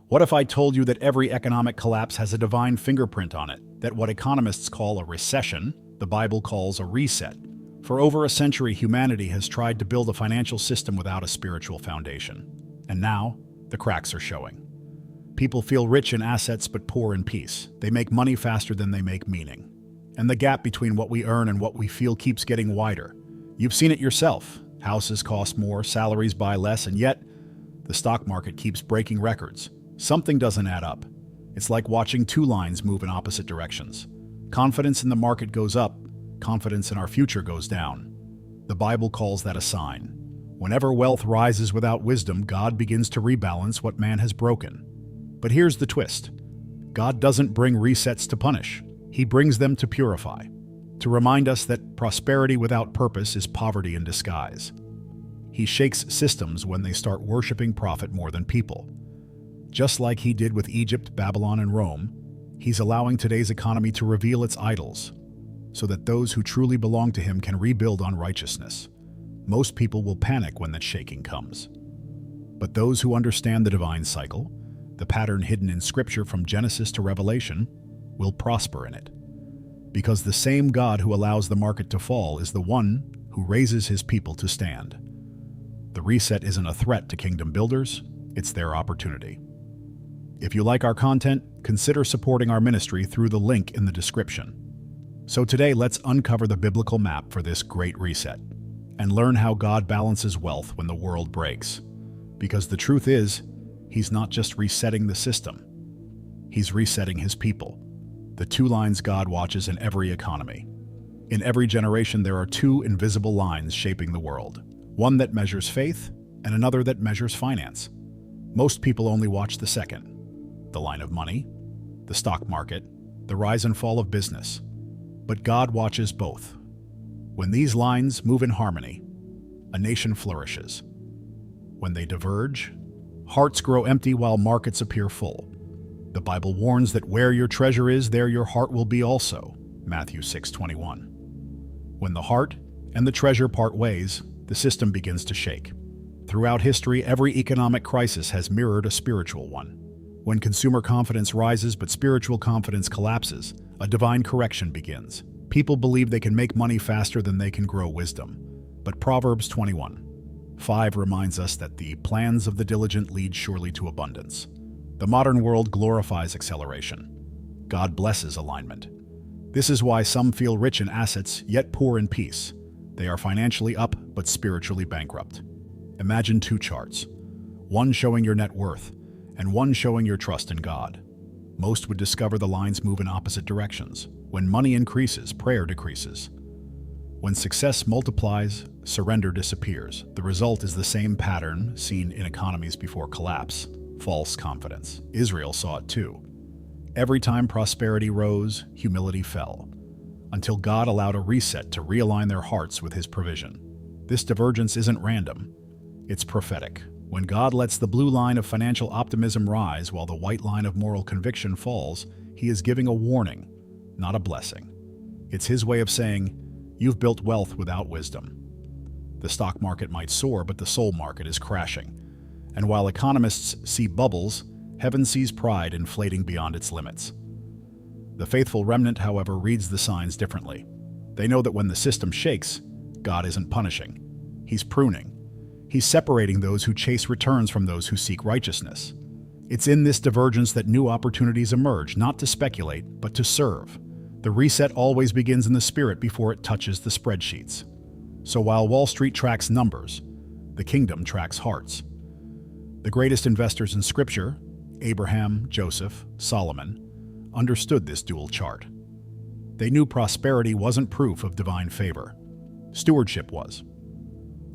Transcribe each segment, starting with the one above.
What if I told you that every economic collapse has a divine fingerprint on it, that what economists call a recession, the Bible calls a reset? For over a century, humanity has tried to build a financial system without a spiritual foundation. And now, the cracks are showing. People feel rich in assets but poor in peace. They make money faster than they make meaning. And the gap between what we earn and what we feel keeps getting wider. You've seen it yourself. Houses cost more, salaries buy less, and yet the stock market keeps breaking records. Something doesn't add up. It's like watching two lines move in opposite directions. Confidence in the market goes up, confidence in our future goes down. The Bible calls that a sign. Whenever wealth rises without wisdom, God begins to rebalance what man has broken. But here's the twist. God doesn't bring resets to punish. He brings them to purify, to remind us that prosperity without purpose is poverty in disguise. He shakes systems when they start worshiping profit more than people. Just like he did with Egypt, Babylon, and Rome, he's allowing today's economy to reveal its idols, so that those who truly belong to him can rebuild on righteousness. Most people will panic when that shaking comes. But those who understand the divine cycle, the pattern hidden in Scripture from Genesis to Revelation, will prosper in it. Because the same God who allows the market to fall is the one who raises his people to stand. The reset isn't a threat to kingdom builders, it's their opportunity. If you like our content, consider supporting our ministry through the link in the description. So today, let's uncover the biblical map for this great reset and learn how God balances wealth when the world breaks. Because the truth is, he's not just resetting the system, he's resetting his people. The two lines God watches in every economy. In every generation, there are two invisible lines shaping the world. One that measures faith and another that measures finance. Most people only watch the second. The line of money, the stock market, the rise and fall of business. But God watches both. When these lines move in harmony, a nation flourishes. When they diverge, hearts grow empty while markets appear full. The Bible warns that where your treasure is, there your heart will be also. Matthew 6:21. When the heart and the treasure part ways, the system begins to shake. Throughout history, every economic crisis has mirrored a spiritual one. When consumer confidence rises but spiritual confidence collapses, a divine correction begins. People believe they can make money faster than they can grow wisdom. But Proverbs 21:5 reminds us that the plans of the diligent lead surely to abundance. The modern world glorifies acceleration. God blesses alignment. This is why some feel rich in assets, yet poor in peace. They are financially up, but spiritually bankrupt. Imagine two charts, one showing your net worth, and one showing your trust in God. Most would discover the lines move in opposite directions. When money increases, prayer decreases. When success multiplies, surrender disappears. The result is the same pattern seen in economies before collapse. False confidence. Israel saw it too. Every time prosperity rose, humility fell, until God allowed a reset to realign their hearts with his provision. This divergence isn't random, it's prophetic. When God lets the blue line of financial optimism rise while the white line of moral conviction falls, he is giving a warning, not a blessing. It's his way of saying, you've built wealth without wisdom. The stock market might soar, but the soul market is crashing. And while economists see bubbles, heaven sees pride inflating beyond its limits. The faithful remnant, however, reads the signs differently. They know that when the system shakes, God isn't punishing. He's pruning. He's separating those who chase returns from those who seek righteousness. It's in this divergence that new opportunities emerge, not to speculate, but to serve. The reset always begins in the spirit before it touches the spreadsheets. So while Wall Street tracks numbers, the kingdom tracks hearts. The greatest investors in Scripture, Abraham, Joseph, Solomon, understood this dual chart. They knew prosperity wasn't proof of divine favor. Stewardship was.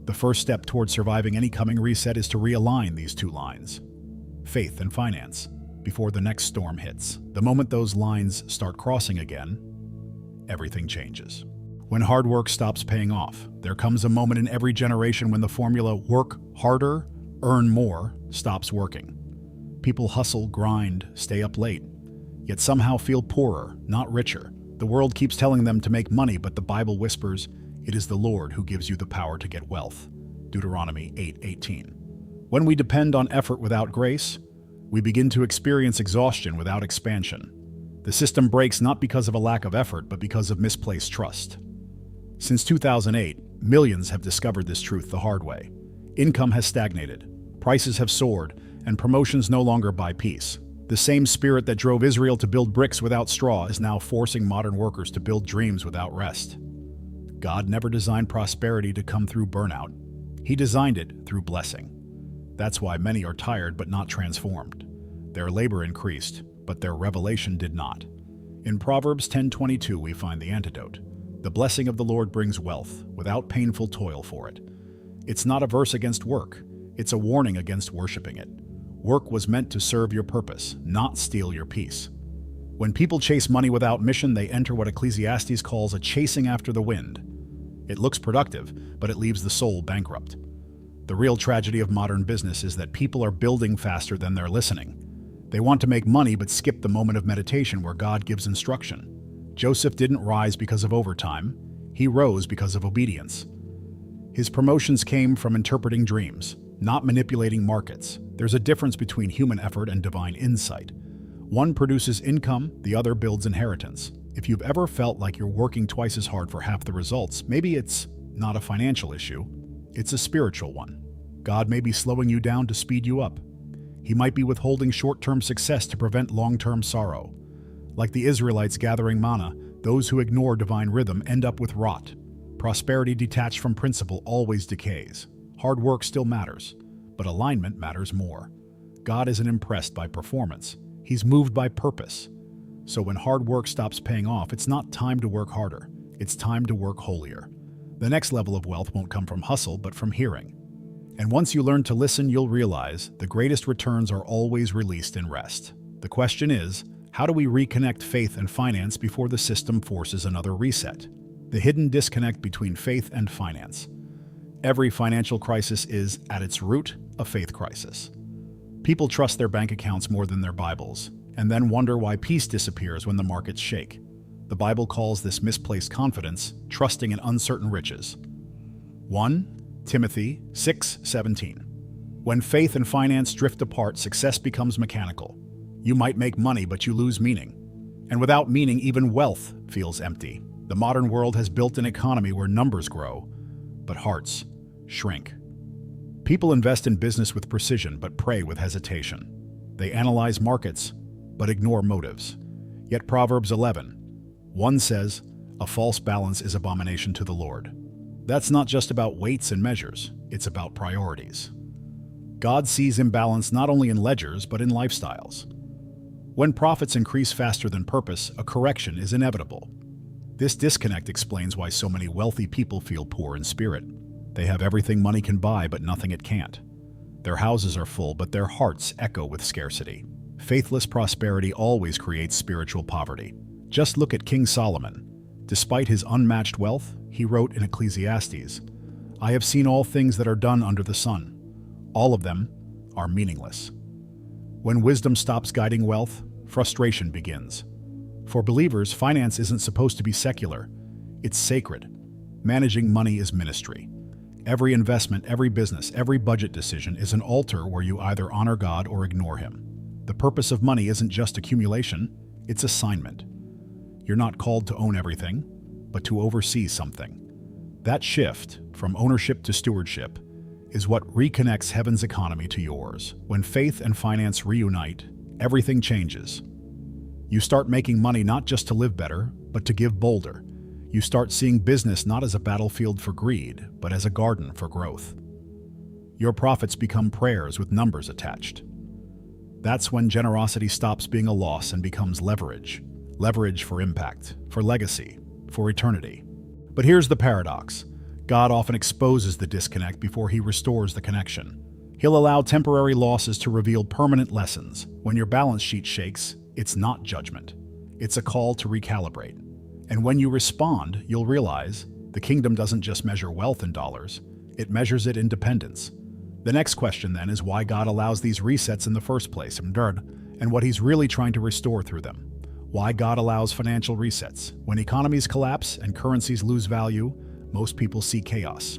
The first step toward surviving any coming reset is to realign these two lines, faith and finance, before the next storm hits. The moment those lines start crossing again, everything changes. When hard work stops paying off, there comes a moment in every generation when the formula work harder, earn more stops working. People hustle, grind, stay up late, yet somehow feel poorer, not richer. The world keeps telling them to make money, but the Bible whispers, it is the Lord who gives you the power to get wealth. Deuteronomy 8:18. When we depend on effort without grace, We begin to experience exhaustion without expansion. The system breaks not because of a lack of effort, but because of misplaced trust. Since 2008, millions have discovered this truth the hard way. Income has stagnated, prices have soared, and promotions no longer buy peace. The same spirit that drove Israel to build bricks without straw is now forcing modern workers to build dreams without rest. God never designed prosperity to come through burnout. He designed it through blessing. That's why many are tired but not transformed. Their labor increased, but their revelation did not. In Proverbs 10:22 we find the antidote. The blessing of the Lord brings wealth, without painful toil for it. It's not a verse against work. It's a warning against worshiping it. Work was meant to serve your purpose, not steal your peace. When people chase money without mission, they enter what Ecclesiastes calls a chasing after the wind. It looks productive, but it leaves the soul bankrupt. The real tragedy of modern business is that people are building faster than they're listening. They want to make money but skip the moment of meditation where God gives instruction. Joseph didn't rise because of overtime. He rose because of obedience. His promotions came from interpreting dreams, not manipulating markets. There's a difference between human effort and divine insight. One produces income, the other builds inheritance. If you've ever felt like you're working twice as hard for half the results, maybe it's not a financial issue, it's a spiritual one. God may be slowing you down to speed you up. He might be withholding short-term success to prevent long-term sorrow. Like the Israelites gathering manna, those who ignore divine rhythm end up with rot. Prosperity detached from principle always decays. Hard work still matters, but alignment matters more. God isn't impressed by performance. He's moved by purpose. So when hard work stops paying off, it's not time to work harder. It's time to work holier. The next level of wealth won't come from hustle, but from hearing. And once you learn to listen, you'll realize the greatest returns are always released in rest. The question is, how do we reconnect faith and finance before the system forces another reset? The hidden disconnect between faith and finance. Every financial crisis is, at its root, a faith crisis. People trust their bank accounts more than their Bibles, and then wonder why peace disappears when the markets shake. The Bible calls this misplaced confidence trusting in uncertain riches. 1 Timothy 6:17. When faith and finance drift apart, success becomes mechanical. You might make money, but you lose meaning. And without meaning, even wealth feels empty. The modern world has built an economy where numbers grow, but hearts shrink. People invest in business with precision, but pray with hesitation. They analyze markets, but ignore motives. Yet Proverbs 11:1 says, "A false balance is abomination to the Lord." That's not just about weights and measures, it's about priorities. God sees imbalance not only in ledgers, but in lifestyles. When profits increase faster than purpose, a correction is inevitable. This disconnect explains why so many wealthy people feel poor in spirit. They have everything money can buy, but nothing it can't. Their houses are full, but their hearts echo with scarcity. Faithless prosperity always creates spiritual poverty. Just look at King Solomon. Despite his unmatched wealth, he wrote in Ecclesiastes, "I have seen all things that are done under the sun. All of them are meaningless." When wisdom stops guiding wealth, frustration begins. For believers, finance isn't supposed to be secular. It's sacred. Managing money is ministry. Every investment, every business, every budget decision is an altar where you either honor God or ignore Him. The purpose of money isn't just accumulation, it's assignment. You're not called to own everything, but to oversee something. That shift, from ownership to stewardship, is what reconnects heaven's economy to yours. When faith and finance reunite, everything changes. You start making money not just to live better, but to give bolder. You start seeing business not as a battlefield for greed, but as a garden for growth. Your profits become prayers with numbers attached. That's when generosity stops being a loss and becomes leverage. Leverage for impact, for legacy, for eternity. But here's the paradox. God often exposes the disconnect before He restores the connection. He'll allow temporary losses to reveal permanent lessons. When your balance sheet shakes, it's not judgment. It's a call to recalibrate. And when you respond, you'll realize the kingdom doesn't just measure wealth in dollars, it measures it in dependence. The next question then is why God allows these resets in the first place, and what He's really trying to restore through them. Why God allows financial resets. When economies collapse and currencies lose value, most people see chaos.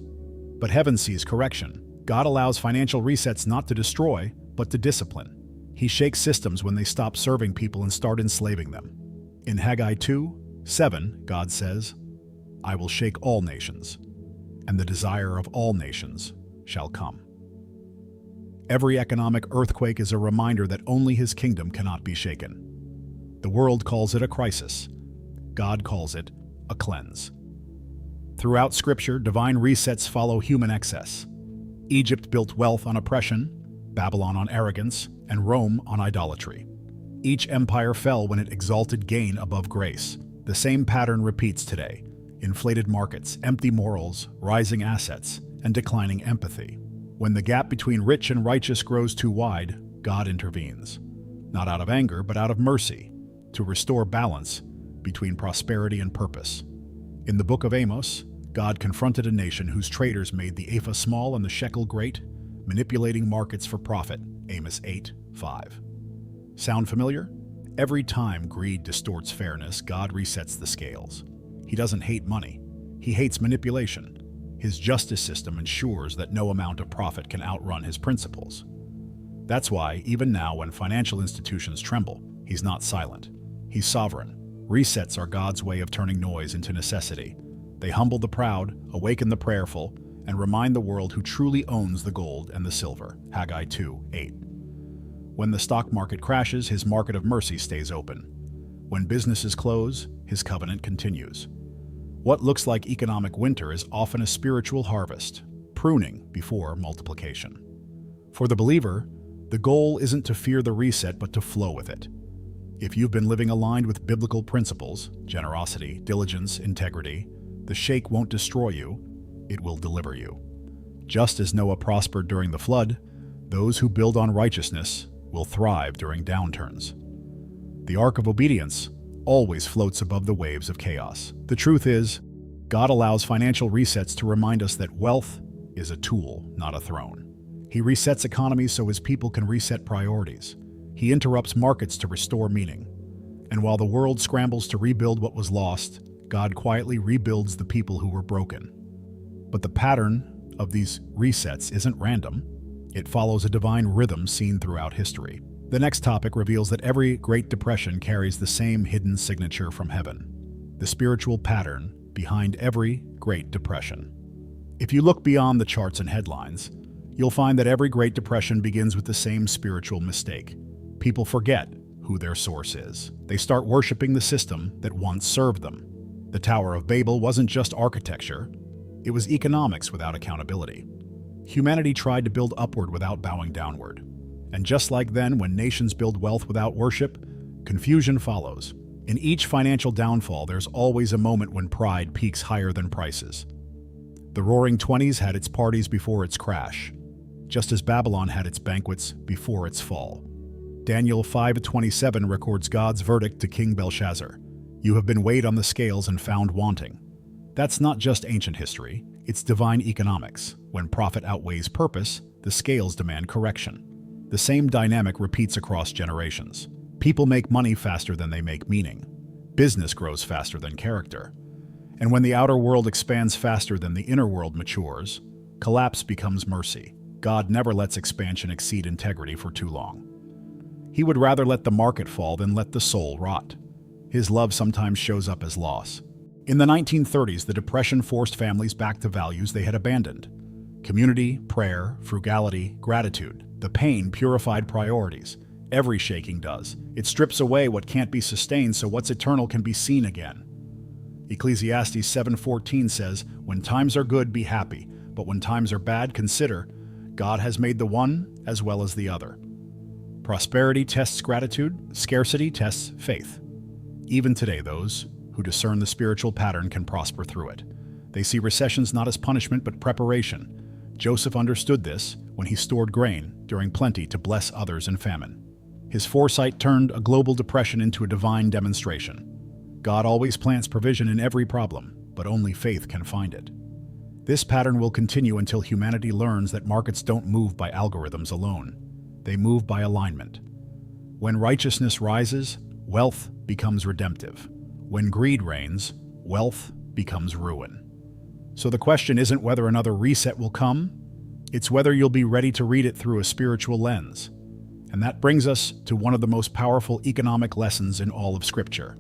But heaven sees correction. God allows financial resets not to destroy, but to discipline. He shakes systems when they stop serving people and start enslaving them. In Haggai 2:7, God says, "I will shake all nations, and the desire of all nations shall come." Every economic earthquake is a reminder that only His kingdom cannot be shaken. The world calls it a crisis. God calls it a cleanse. Throughout Scripture, divine resets follow human excess. Egypt built wealth on oppression, Babylon on arrogance, and Rome on idolatry. Each empire fell when it exalted gain above grace. The same pattern repeats today: inflated markets, empty morals, rising assets, and declining empathy. When the gap between rich and righteous grows too wide, God intervenes, not out of anger, but out of mercy, to restore balance between prosperity and purpose. In the book of Amos, God confronted a nation whose traders made the ephah small and the shekel great, manipulating markets for profit. Amos 8:5. Sound familiar? Every time greed distorts fairness, God resets the scales. He doesn't hate money. He hates manipulation. His justice system ensures that no amount of profit can outrun His principles. That's why, even now, when financial institutions tremble, He's not silent. He's sovereign. Resets are God's way of turning noise into necessity. They humble the proud, awaken the prayerful, and remind the world who truly owns the gold and the silver. Haggai 2:8. When the stock market crashes, His market of mercy stays open. When businesses close, His covenant continues. What looks like economic winter is often a spiritual harvest, pruning before multiplication. For the believer, the goal isn't to fear the reset, but to flow with it. If you've been living aligned with biblical principles, generosity, diligence, integrity, the shake won't destroy you, it will deliver you. Just as Noah prospered during the flood, those who build on righteousness will thrive during downturns. The ark of obedience always floats above the waves of chaos. The truth is, God allows financial resets to remind us that wealth is a tool, not a throne. He resets economies so His people can reset priorities. He interrupts markets to restore meaning. And while the world scrambles to rebuild what was lost, God quietly rebuilds the people who were broken. But the pattern of these resets isn't random. It follows a divine rhythm seen throughout history. The next topic reveals that every Great Depression carries the same hidden signature from heaven, the spiritual pattern behind every Great Depression. If you look beyond the charts and headlines, you'll find that every Great Depression begins with the same spiritual mistake. People forget who their source is. They start worshiping the system that once served them. The Tower of Babel wasn't just architecture, it was economics without accountability. Humanity tried to build upward without bowing downward. And just like then, when nations build wealth without worship, confusion follows. In each financial downfall, there's always a moment when pride peaks higher than prices. The Roaring Twenties had its parties before its crash, just as Babylon had its banquets before its fall. Daniel 5:27 records God's verdict to King Belshazzar: "You have been weighed on the scales and found wanting." That's not just ancient history, it's divine economics. When profit outweighs purpose, the scales demand correction. The same dynamic repeats across generations. People make money faster than they make meaning. Business grows faster than character. And when the outer world expands faster than the inner world matures, collapse becomes mercy. God never lets expansion exceed integrity for too long. He would rather let the market fall than let the soul rot. His love sometimes shows up as loss. In the 1930s, the Depression forced families back to values they had abandoned: community, prayer, frugality, gratitude. The pain purified priorities. Every shaking does. It strips away what can't be sustained so what's eternal can be seen again. Ecclesiastes 7:14 says, "When times are good, be happy, but when times are bad, consider, God has made the one as well as the other." Prosperity tests gratitude, scarcity tests faith. Even today, those who discern the spiritual pattern can prosper through it. They see recessions not as punishment but preparation. Joseph understood this when he stored grain during plenty to bless others in famine. His foresight turned a global depression into a divine demonstration. God always plants provision in every problem, but only faith can find it. This pattern will continue until humanity learns that markets don't move by algorithms alone. They move by alignment. When righteousness rises, wealth becomes redemptive. When greed reigns, wealth becomes ruin. So the question isn't whether another reset will come, it's whether you'll be ready to read it through a spiritual lens. And that brings us to one of the most powerful economic lessons in all of Scripture.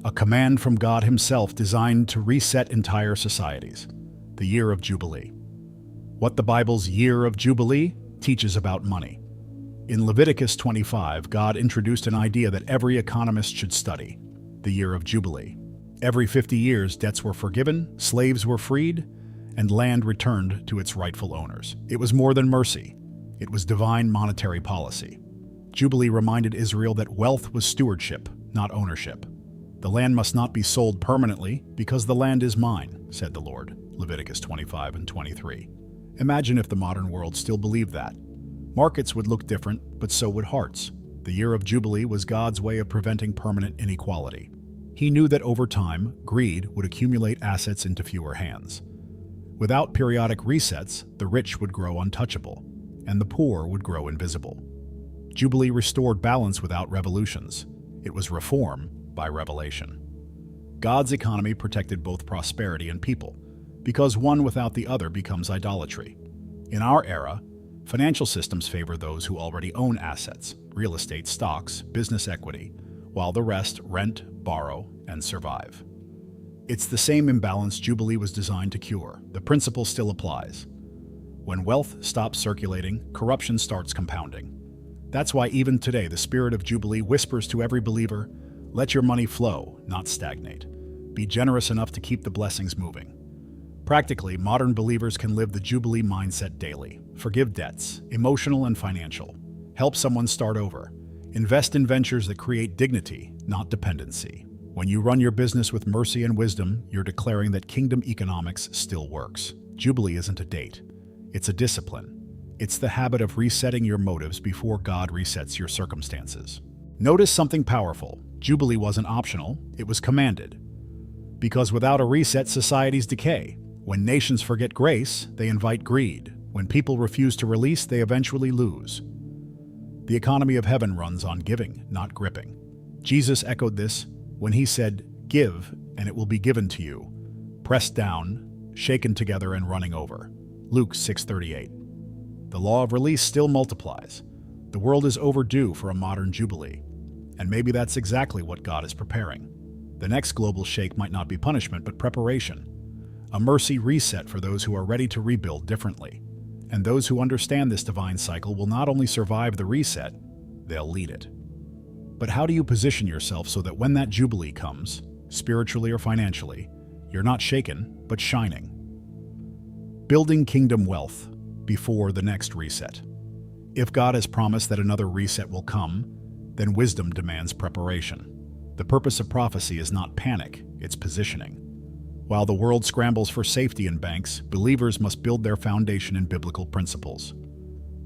A command from God Himself designed to reset entire societies. The year of Jubilee. What the Bible's year of Jubilee teaches about money. In Leviticus 25, God introduced an idea that every economist should study. The year of Jubilee. Every 50 years, debts were forgiven, slaves were freed, and land returned to its rightful owners. It was more than mercy. It was divine monetary policy. Jubilee reminded Israel that wealth was stewardship, not ownership. The land must not be sold permanently, because the land is mine, said the Lord. Leviticus 25 and 23. Imagine if the modern world still believed that. Markets would look different, but so would hearts. The year of Jubilee was God's way of preventing permanent inequality. He knew that over time, greed would accumulate assets into fewer hands. Without periodic resets, the rich would grow untouchable, and the poor would grow invisible. Jubilee restored balance without revolutions. It was reform by revelation. God's economy protected both prosperity and people, because one without the other becomes idolatry. In our era, financial systems favor those who already own assets, real estate, stocks, business equity, while the rest rent, borrow, and survive. It's the same imbalance Jubilee was designed to cure. The principle still applies. When wealth stops circulating, corruption starts compounding. That's why even today the spirit of Jubilee whispers to every believer, let your money flow, not stagnate. Be generous enough to keep the blessings moving. Practically, modern believers can live the Jubilee mindset daily. Forgive debts, emotional and financial. Help someone start over. Invest in ventures that create dignity, not dependency. When you run your business with mercy and wisdom, you're declaring that kingdom economics still works. Jubilee isn't a date. It's a discipline. It's the habit of resetting your motives before God resets your circumstances. Notice something powerful. Jubilee wasn't optional, it was commanded. Because without a reset, societies decay. When nations forget grace, they invite greed. When people refuse to release, they eventually lose. The economy of heaven runs on giving, not gripping. Jesus echoed this when he said, "Give, and it will be given to you, pressed down, shaken together, and running over." Luke 6:38. The law of release still multiplies. The world is overdue for a modern Jubilee. And maybe that's exactly what God is preparing. The next global shake might not be punishment, but preparation. A mercy reset for those who are ready to rebuild differently. And those who understand this divine cycle will not only survive the reset, they'll lead it. But how do you position yourself so that when that Jubilee comes, spiritually or financially, you're not shaken, but shining? Building kingdom wealth before the next reset. If God has promised that another reset will come, then wisdom demands preparation. The purpose of prophecy is not panic, it's positioning. While the world scrambles for safety in banks, believers must build their foundation in biblical principles.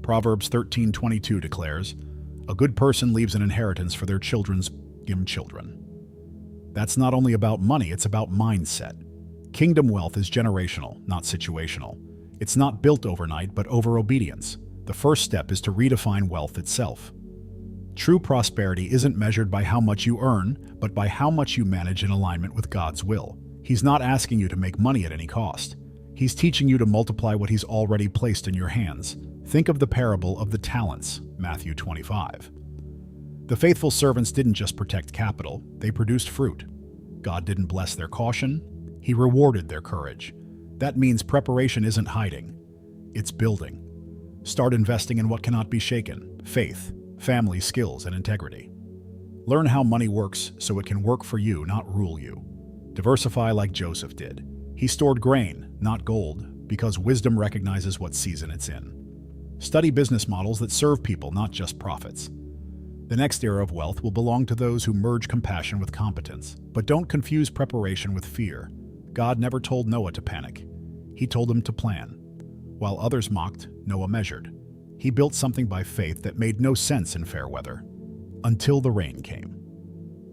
Proverbs 13:22 declares, "A good person leaves an inheritance for their children's children." That's not only about money, it's about mindset. Kingdom wealth is generational, not situational. It's not built overnight, but over obedience. The first step is to redefine wealth itself. True prosperity isn't measured by how much you earn, but by how much you manage in alignment with God's will. He's not asking you to make money at any cost. He's teaching you to multiply what He's already placed in your hands. Think of the parable of the talents, Matthew 25. The faithful servants didn't just protect capital, they produced fruit. God didn't bless their caution, He rewarded their courage. That means preparation isn't hiding, it's building. Start investing in what cannot be shaken: faith, family, skills, and integrity. Learn how money works so it can work for you, not rule you. Diversify like Joseph did. He stored grain, not gold, because wisdom recognizes what season it's in. Study business models that serve people, not just profits. The next era of wealth will belong to those who merge compassion with competence. But don't confuse preparation with fear. God never told Noah to panic. He told him to plan. While others mocked, Noah measured. He built something by faith that made no sense in fair weather, until the rain came.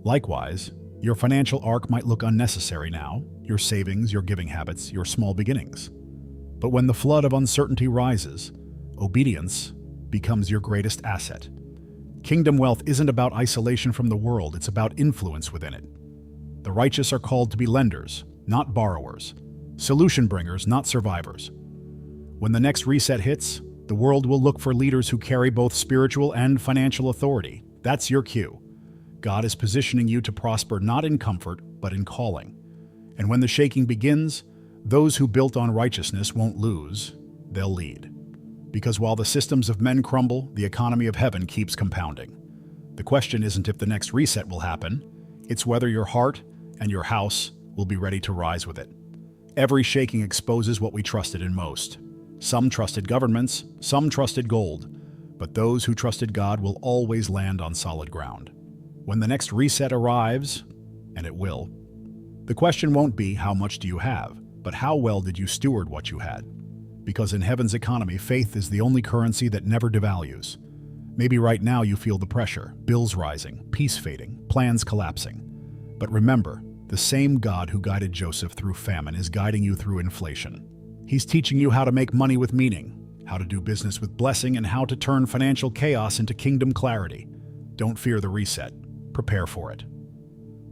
Likewise, your financial arc might look unnecessary now, your savings, your giving habits, your small beginnings. But when the flood of uncertainty rises, obedience becomes your greatest asset. Kingdom wealth isn't about isolation from the world, it's about influence within it. The righteous are called to be lenders, not borrowers. Solution bringers, not survivors. When the next reset hits, The world will look for leaders who carry both spiritual and financial authority. That's your cue. God is positioning you to prosper not in comfort, but in calling. And when the shaking begins, those who built on righteousness won't lose, they'll lead. Because while the systems of men crumble, the economy of heaven keeps compounding. The question isn't if the next reset will happen, it's whether your heart and your house will be ready to rise with it. Every shaking exposes what we trusted in most. Some trusted governments, some trusted gold, but those who trusted God will always land on solid ground. When the next reset arrives, and it will, the question won't be how much do you have, but how well did you steward what you had? Because in heaven's economy, faith is the only currency that never devalues. Maybe right now you feel the pressure, bills rising, peace fading, plans collapsing. But remember, the same God who guided Joseph through famine is guiding you through inflation. He's teaching you how to make money with meaning, how to do business with blessing, and how to turn financial chaos into kingdom clarity. Don't fear the reset. Prepare for it.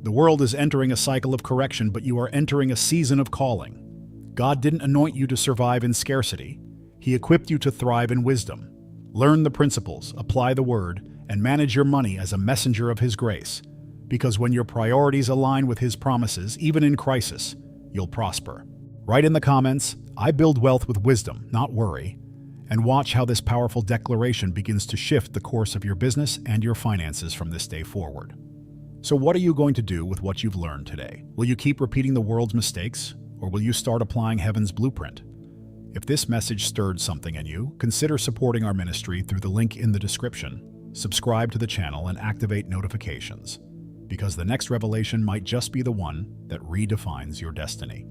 The world is entering a cycle of correction, but you are entering a season of calling. God didn't anoint you to survive in scarcity. He equipped you to thrive in wisdom. Learn the principles, apply the word, and manage your money as a messenger of His grace. Because when your priorities align with His promises, even in crisis, you'll prosper. Write in the comments, "I build wealth with wisdom, not worry," and watch how this powerful declaration begins to shift the course of your business and your finances from this day forward. So what are you going to do with what you've learned today? Will you keep repeating the world's mistakes, or will you start applying heaven's blueprint? If this message stirred something in you, consider supporting our ministry through the link in the description. Subscribe to the channel and activate notifications, because the next revelation might just be the one that redefines your destiny.